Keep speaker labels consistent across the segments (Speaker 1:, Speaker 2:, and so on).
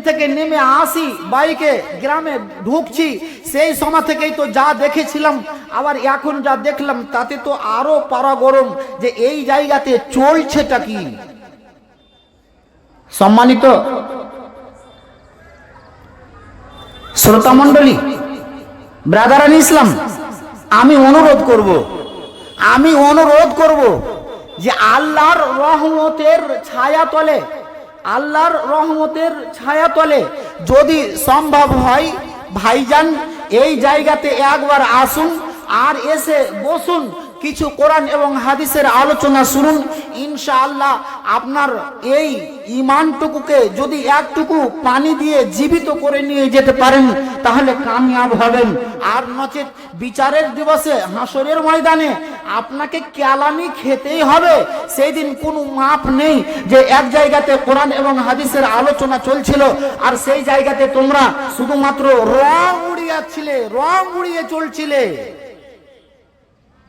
Speaker 1: থেকে নেমে আসি বাইকে, গ্রামে ঢুকছি, সেই সময় থেকেই তো যা দেখেছিলাম, আবার এখন যা দেখলাম তাতে তো আরো পারা গরম যে এই জায়গাতে চলছেটা কি। সম্মানিত শ্রোতা মণ্ডলী, ব্রাদারান ইসলাম, আমি অনুরোধ করব যে আল্লাহর রহমতের ছায়া তলে যদি সম্ভব হয় ভাইজান এই জায়গাতে একবার আসুন আর এসে বসুন, কিছু কোরআন এবং হাদিসের আলোচনা শুনুন। ইনশাআল্লাহ আপনার এই ঈমানটুকুকে যদি একটুকু পানি দিয়ে জীবিত করে নিয়ে যেতে পারেন তাহলে কামিয়াব হবেন। আর নচেত বিচারের দিবসে হাসরের ময়দানে আপনাকে কেলানি খেতেই হবে। সেই দিন কোনো মাপ নেই যে এক জায়গাতে কোরআন এবং হাদিসের আলোচনা চলছিল আর সেই জায়গাতে তোমরা শুধুমাত্র রং উড়িয়ে চলছিলে।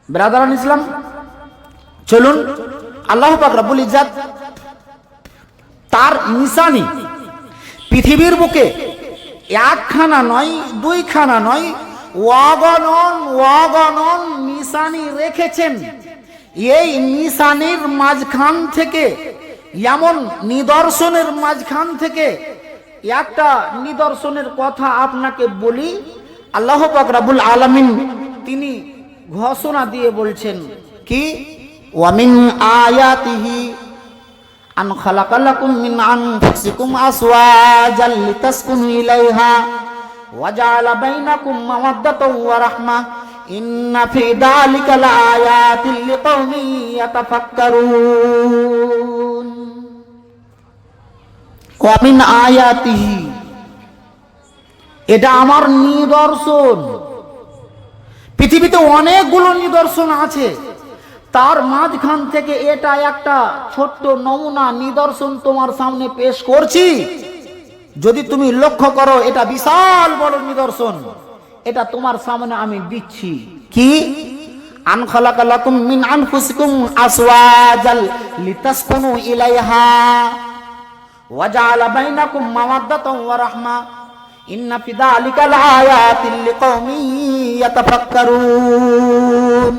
Speaker 1: ব্রাদারান ইসলাম, চলুন আল্লাহ পাক রব্বুল ইজ্জত তার নিশানি পৃথিবীর বুকে একখানা নয়, দুইখানা নয়, অগণন নিশানি রেখেছেন। এই নিশানির মাঝখান থেকে, এমন নিদর্শনের মাঝখান থেকে একটা নিদর্শনের কথা আপনাকে বলি। আল্লাহ পাক রব্বুল আলামিন তিনি ঘোষণা দিয়ে বলছেন কি, ওয়ামিন আয়াতিহি আন খালাকালাকুম মিন আনফুসিকুম আসওয়াজাল লিতাসকুনু ইলাইহা ওয়া জাআলা বাইনাকুম মাওয়াদ্দাতাও ওয়া রাহমা ইন্না ফি যালিকা লাআয়াতিন লিকাওমিন ইয়াতাফাক্কারুন। ওয়ামিন আয়াতিহি, এটা আমার নিদর্শন। পৃথিবীতে অনেকগুলো নিদর্শন আছে, তার মাঝখান থেকে এটা একটা ছোট্ট নমুনা নিদর্শন তোমার সামনে পেশ করছি। যদি তুমি লক্ষ্য করো এটা বিশাল বড় নিদর্শন, এটা তোমার সামনে আমি দিচ্ছি। কি, আন খালাকালাকুম মিন আনফুসিকুম আসওয়াজাল লিতাসকুনু ইলাইহা ওয়া জাআলা বাইনাকুম মাওয়াদ্দাতাও ওয়া রাহমা ইন্না ফি যালিকা লাআয়াতিন লিকাওমিন ইয়াতাফাক্কারুন।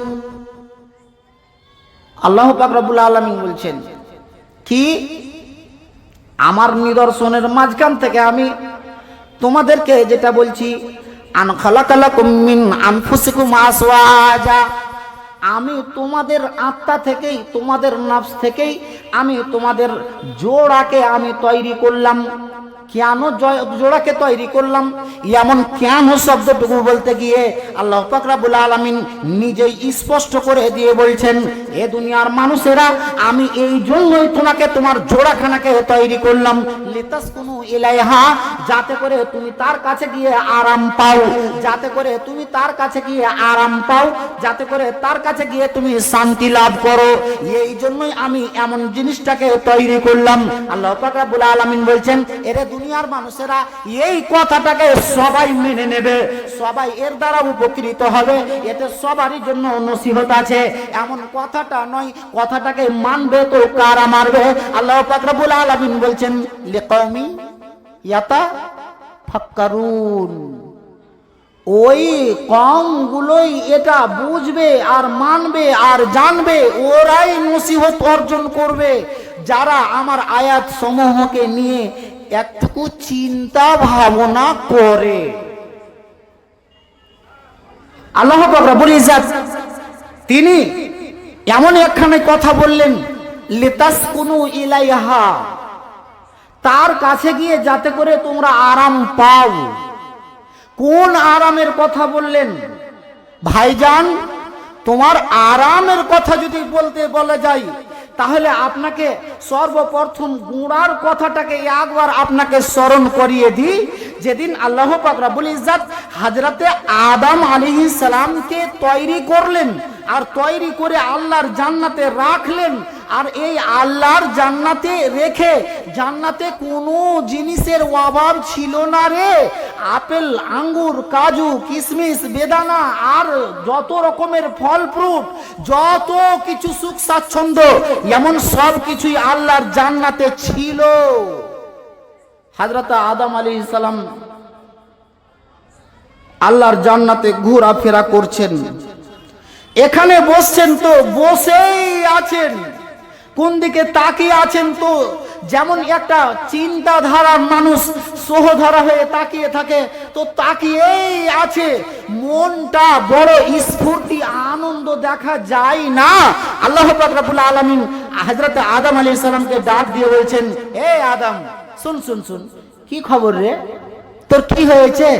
Speaker 1: আল্লাহ পাক রব্বুল আলামিন বলছেন কি, আমার নিদর্শনের মাঝখান থেকে আমি তোমাদেরকে যেটা বলছি, আন খালাকালাকুম মিন আনফুসিকুম আসওয়াজা, আমি তোমাদের আত্মা থেকেই, তোমাদের নফস থেকেই আমি তোমাদের জোড়াকে আমি তৈরি করলাম। কেন জোড়াকে তৈরি করলাম, এমন কেন শব্দটুকু বলতে গিয়ে আল্লাহ পাক রব্বুল আলামিন নিজেই স্পষ্ট করে দিয়ে বলছেন, এ দুনিয়ার মানুষেরা আমি এই জন্যই তোমাকে তোমার জোড়াখানাকে তৈরি করলাম, লিতাসকুনু ইলাইহা, যাতে করে তুমি তার কাছে গিয়ে আরাম পাও, যাতে করে তুমি তার কাছে গিয়ে আরাম পাও, যাতে করে তার কাছে গিয়ে তুমি শান্তি লাভ করো। এই জন্যই আমি এমন জিনিসটাকে তৈরি করলাম। আল্লাহ পাক রব্বুল আলামিন বলছেন, এরে দুনিয়ার মানুষেরা এই কথাটাকে সবাই মেনে নেবে, সবাই এর দ্বারা উপকৃত হবে, এতে সবারই জন্য নসিহত আছে, এমন কথাটা নয়। কথাটাকে মানবে তো কারা মারবে? আল্লাহ পাক রব্বুল আলামিন বলছেন, লিকাওমি ইয়াতাফাক্কারুন, ওই কওমগুলোই এটা বুঝবে আর মানবে আর জানবে, ওরাই নসিহত অর্জন করবে যারা আমার আয়াত সমূহকে নিয়ে একটু চিন্তা ভাবনা করে। আল্লাহ পাক রব্বুল ইজ্জত তিনি এমন একখানে কথা বললেন, লিতাসকুনু ইলাইহা, তার কাছে গিয়ে যাতে করে তোমরা আরাম পাও। কোন আরামের কথা বললেন ভাইজান? তোমার আরামের কথা যদি বলা যায় তাহলে আপনাকে সর্বপ্রথম গুণার কথাটাকে একবার আপনাকে স্মরণ করিয়ে দিই। যেদিন আল্লাহ পাক রব্বুল ইজ্জত হযরতে আদম আলাইহিস সালামকে তৈরি করলেন আর তৈরি করে আল্লাহর জান্নাতে রাখলেন, আর এই আল্লাহর জান্নাতে রেখে, জান্নাতে কোনো জিনিসের অভাব ছিল না রে, আপেল, আঙ্গুর, কাজু, কিশমিশ, বেদানা আর যত রকমের ফল ফ্রুট, যত কিছু সুখ স্বাচ্ছন্দ্য, এমন সব কিছুই আল্লাহর জান্নাতে ছিল। হযরত আদম আলাইহিস সালাম আল্লাহর জান্নাতে ঘোরাফেরা করছেন। এখানে বসছেন তো বসেই আছেন, কোন দিকে তাকিয়ে আছেন তো যেমন একটা চিন্তাধারার মানুষ সহধারা হয়ে তাকিয়ে থাকে, তো তাকিয়েই আছে, মনটা বড় স্ফূর্তি আনন্দ দেখা যায় না। আল্লাহ পাক রব্বুল আলামিন হযরত আদম আলাইহিস সালামকে ডাক দিয়ে বলছেন, এ আদম, শুন শুন শুন, কি খবর রে, তোর কি হয়েছে?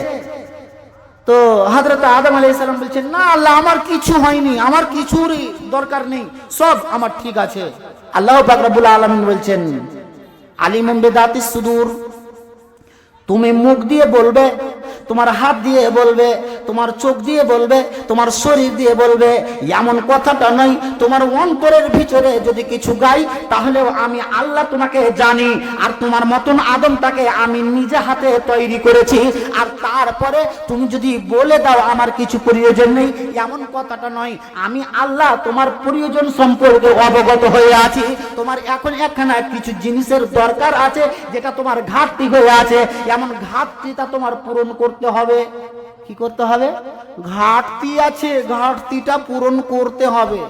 Speaker 1: তো হযরত আদম আলাইহিস সালাম বলছেন, না আল্লাহ, আমার কিছু হয়নি, আমার কিছুরই দরকার নেই, সব আমার ঠিক আছে। আল্লাহ পাক রব্বুল আলামিন বলছেন, আলিমুম বিদাতিস সুদূর, তুমি মুখ দিয়ে বলবে, তোমার হাত দিয়ে বলবে, তোমার চোখ দিয়ে বলবে, তোমার শরীর দিয়ে বলবে, এমন কথাটা নয়। তোমার অন্তরের ভিতরে যদি কিছু গাই, তাহলেও আমি আল্লাহ তোমাকে জানি, আর তোমার মতন আদমটাকে আমি নিজে হাতে তৈরি করেছি, আর তারপরে তুমি যদি বলে দাও আমার কিছু প্রয়োজন নেই, এমন কথাটা নয়। আমি আল্লাহ তোমার প্রয়োজন সম্পর্কে অবগত হয়ে আছি। তোমার এখন একখানা কিছু জিনিসের দরকার আছে, যেটা তোমার ঘাটতি হয়ে আছে, এমন ঘাটতিটা তোমার পূরণ করতে হবে। কি করতে হবে? ঘাটতি আছে, ঘাটতিটা পূরণ করতে হবে।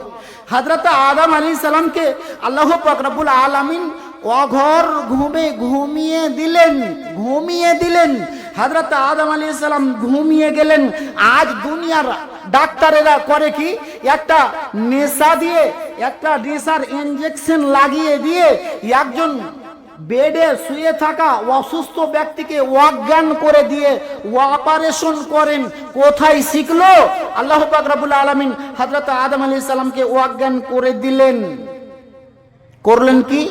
Speaker 1: হযরত আদম আলাইহিস সালামকে আল্লাহ পাক রব্বুল আলামিন অঘর ঘুমে ঘুমিয়ে দিলেন। হযরত আদম আলাইহিস সালাম ঘুমিয়ে গেলেন। আজ দুনিয়ার ডাক্তারেরা করে কি, একটা নেশা দিয়ে, একটা নেশার ইনজেকশন লাগিয়ে দিয়ে একজন বেডে শুয়ে থাকা অসুস্থ ব্যক্তিকে অজ্ঞান করে দিয়ে অপারেশন করেন। কোথায় শিখলো? আল্লাহ পাক রব্বুল আলামিন হযরত আদম আলাইহিস সালামকে অজ্ঞান করে দিলেন। করলেন কি?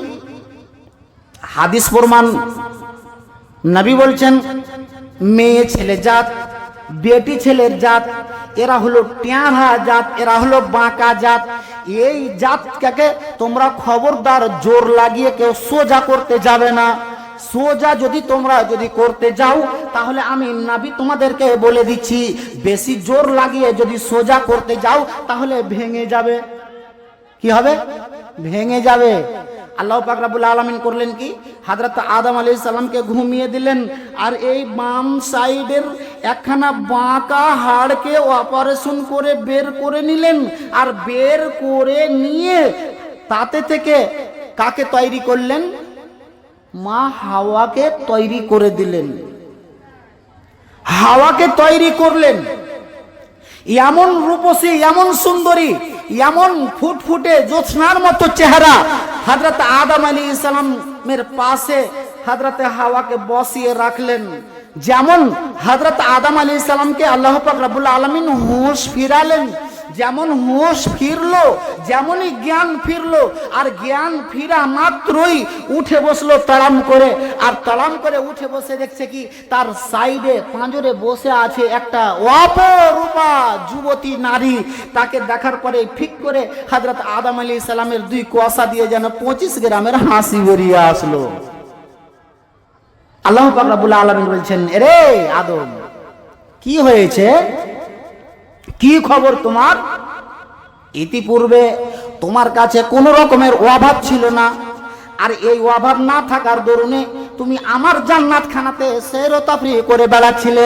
Speaker 1: হাদিস প্রমাণ, নবী বলছেন, মেয়ে ছেলে জাত, বেটি ছেলের জাত, এরা হলো টেঁড়া জাত, এরা হলো বাঁকা জাত। এই জাতটাকে তোমরা খবরদার জোর লাগিয়ে কেউ সোজা করতে যাবে না। সোজা তোমরা যদি করতে যাও, তাহলে আমি নবী তোমাদেরকে বলে দিচ্ছি, বেশি জোর লাগিয়ে যদি সোজা করতে যাও, তাহলে ভেঙে যাবে। কি হবে? ভেঙে যাবে। আল্লাহ পাক রব্বুল আলামিন করলেন কি, হযরত আদম আলাইহিস সালামকে ঘুমিয়ে দিলেন, আর এই বাম সাইডের একখানা বাঁকা হাড়কে অপারেশন করে বের করে নিলেন। আর বের করে নিয়ে তাতে থেকে কাকে তৈরি করলেন? মা হাওয়াকে তৈরি করে দিলেন। হাওয়াকে তৈরি করলেন। এমন রূপসী, এমন সুন্দরী, এমন ফুটফুটে জ্যোৎস্নার মতো চেহারা। হযরত আদম আলাইহিস সালামের পাশে হযরত হাওয়াকে বসিয়ে রাখলেন। যেমন হযরত আদম আলাইহিস সালামকে আল্লাহ পাক রব্বুল আলামিন হুঁশ ফিরালেন, যেমন হুঁশ ফিরলো, যেমনই জ্ঞান ফিরলো। আর জ্ঞান ফিরা মাত্রই উঠে বসলো তাড়াম করে। আর তাড়াম করে উঠে বসে দেখছে কি, তার সাইডে পাঁজরে বসে আছে একটা অপরূপা যুবতী নারী। তাকে দেখার পরে ঠিক করে হযরত আদম আলাইহিস সালামের দুই কষা দিয়ে যেন 25 গ্রামের হাসি বেরিয়ে আসলো। আল্লাহ পাক রব্বুল আলামিন বলছেন, এরে আদম, কি হয়েছে? কি খবর তোমার? ইতিপূর্বে তোমার কাছে কোনো রকমের অভাব ছিল না, আর এই অভাব না থাকার দরুনে তুমি আমার জান্নাত খানাতে সৈরতাফরি করে বেড়াচ্ছিলে,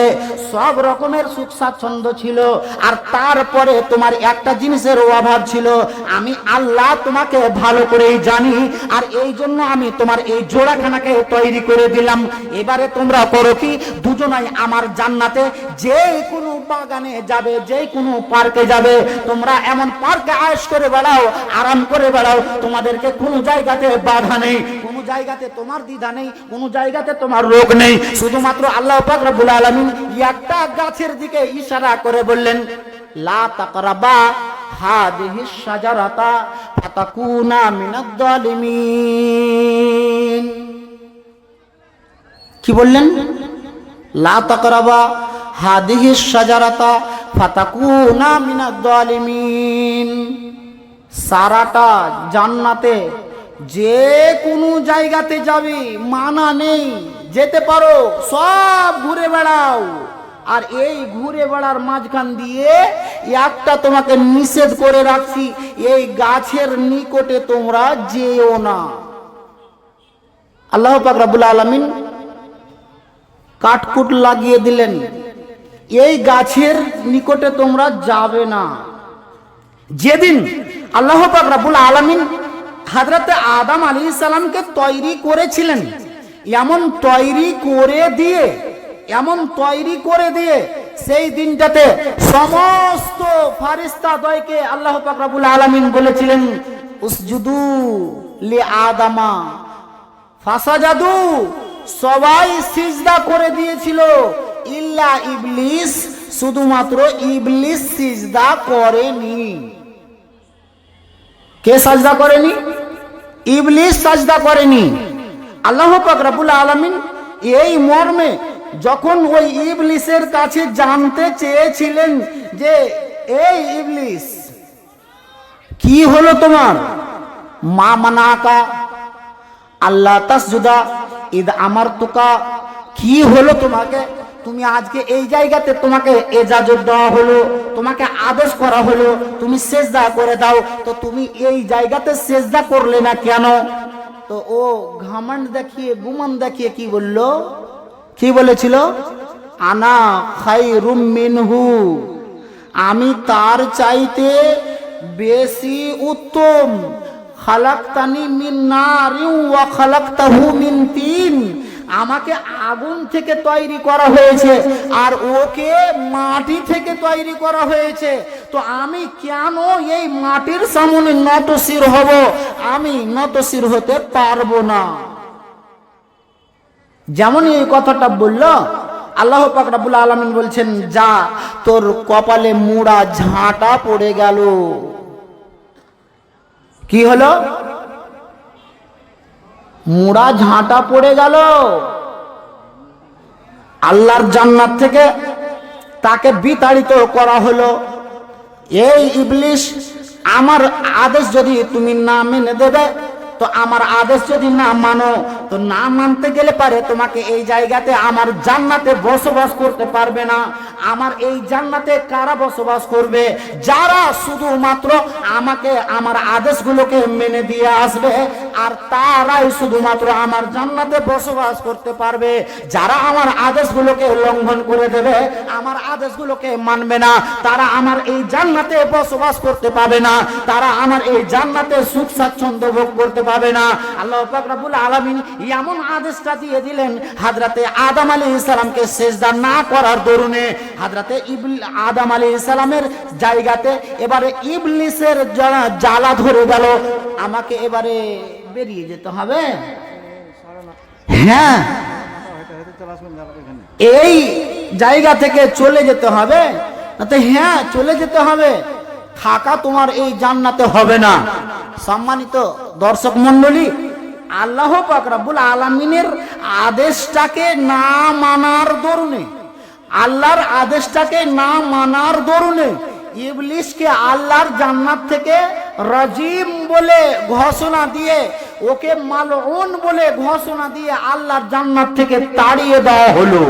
Speaker 1: সব রকমের সুখ স্বাচ্ছন্দ্য ছিল। আর তারপরে তোমার একটা জিনিসের অভাব ছিল। আমি আল্লাহ তোমাকে ভালো করেই জানি, আর এই জন্য আমি তোমার এই জোড়াখানাকে তৈরি করে দিলাম। এবারে তোমরা করো কি, দুজনাই আমার জান্নাতে যে কোনো বাগানে যাবে, যে কোনো পার্কে যাবে। তোমরা এমন পার্কে আয়েশ করে বেড়াও, আরাম করে বেড়াও, তোমাদেরকে কোনো জায়গাতে বাধা নেই, কোনো জায়গাতে তোমার দ্বিধা নেই, কোনো জায়গাতে তোমার রোগ নেই। শুধুমাত্র আল্লাহ পাক রব্বুল আলামিন একটা গাছের দিকে ইশারা করে বললেন, লা তাকরাবা হাদিহিস শাজারাতা ফাতাকুনা মিনাদ জালিমিন। কি বললেন? লা তাকরাবা হাদিহিস শাজারাতা ফাতাকুনা মিনাদ জালিমিন। সারাটা জান্নাতে যে কোনো জায়গাতে যাবে, মানা নেই, যেতে পারো, সব ঘুরে বেড়াও। আর এই ঘুরে বেড়ার মাঝখান দিয়ে একটা তোমাকে নিষেধ করে রাখছি, এই গাছের নিকটে তোমরা যেও না। আল্লাহ পাক রব্বুল আলামিন কাঠকুট লাগিয়ে দিলেন, এই গাছের নিকটে তোমরা যাবে না। যেদিন আল্লাহ পাক রব্বুল আলামিন হযরতে আদম আলাইহিস সালামকে তৈরি করেছিলেন, এমন তৈরি করে দিয়ে সেই দিনটাতে সমস্ত ফারিস্তাদ্বয়কে আল্লাহ পাক রব্বুল আলামিন বলেছিলেন উসজুদু লি আদামা ফাসাজাদু, সবাই সিজদা করে দিয়েছিল ইল্লা ইবলিস, শুধুমাত্র ইবলিস সিজদা করেনি। কে সাজদা করেনি? ইবলিস সাজদা করেনি। আল্লাহ পাক রব্বুল আলামিন এই মর্মে যখন ওই ইবলিসের কাছে জানতে চেয়েছিলেন যে এই ইবলিস কি হলো তোমার, মা মানাকা আল্লাহ তাসজুদা ইদ আমারতুকা, কি হলো তোমাকে, তুমি আজকে এই জায়গাতে তোমাকে এজাজত দেওয়া হলো, তোমাকে আদেশ করা হলো তুমি সেজদা করে দাও, তো তুমি এই জায়গাতে সেজদা করলে না কেন? তো ও ঘমন্ড দেখিয়ে গুমান দেখিয়ে কি বললো, কি বলেছিল? আনা খায়রুম মিনহু, আমি তার চাইতে বেশি উত্তম। খালাকতানি মিন নারিন ওয়া খালাকতাহু মিন তিন, আমাকে আগুন থেকে তৈরি করা হয়েছে আর ওকে মাটি থেকে তৈরি করা হয়েছে, তো আমি কেন এই মাটির সামনে নতশির হব? আমি নতশির হতে পারবো না। যেমন এই কথাটা বলল, আল্লাহ পাক রব্বুল আলামিন বলছেন যা, তোর কপালে মুড়া ঝাঁটা পড়ে গেল। কি হলো? মুড়া ঝাঁটা পড়ে গেল। আল্লাহর জান্নাত থেকে তাকে বিতাড়িত করা হলো। এই ইবলিস, আমার আদেশ যদি তুমি না মেনে দেবে, তো আমার আদেশ যদি না মানো, তো না মানতে গেলে পারে তোমাকে এই জায়গাতে আমার জান্নাতে বসবাস করতে পারবে না। আমার এই জান্নাতে কারা বসবাস করবে? যারা শুধুমাত্র আমাকে আমার আদেশগুলোকে মেনে দিয়ে আসবে, আর তারাই শুধুমাত্র আমার জান্নাতে বসবাস করতে পারবে। যারা আমার আদেশগুলোকে লঙ্ঘন করে দেবে, আমার আদেশগুলোকে মানবে না, তারা আমার এই জান্নাতে বসবাস করতে পারবে না, তারা আমার এই জান্নাতে সুখ স্বাচ্ছন্দ্য ভোগ করতে পারবে না। আল্লাহ পাক রব্বুল আলামিন এমন আদেশটা দিয়ে দিলেন হযরতে আদম আলাইহিস সালামকে সিজদা না করার দরুনে হযরতে আদম আলাইহিস সালামের জায়গাতে এবারে ইবলিসের জ্বালা ধরে গেল। আমাকে এবারে বেরিয়ে যেতে হবে। হ্যাঁ, এই জায়গা থেকে চলে যেতে হবে। হ্যাঁ, চলে যেতে হবে, থাকা তোমার এই জান্নাতে হবে না। সম্মানিত দর্শক মণ্ডলী, আল্লাহ পাক রব্বুল আলামিনের আদেশটাকে না মানার দরুনে, আল্লাহর আদেশটাকে না মানার দরুনে ইবলিসকে আল্লাহর জান্নাত থেকে রাজিম বলে ঘোষণা দিয়ে, ওকে মালউন বলে ঘোষণা দিয়ে আল্লাহর জান্নাত থেকে তাড়িয়ে দেওয়া হলো।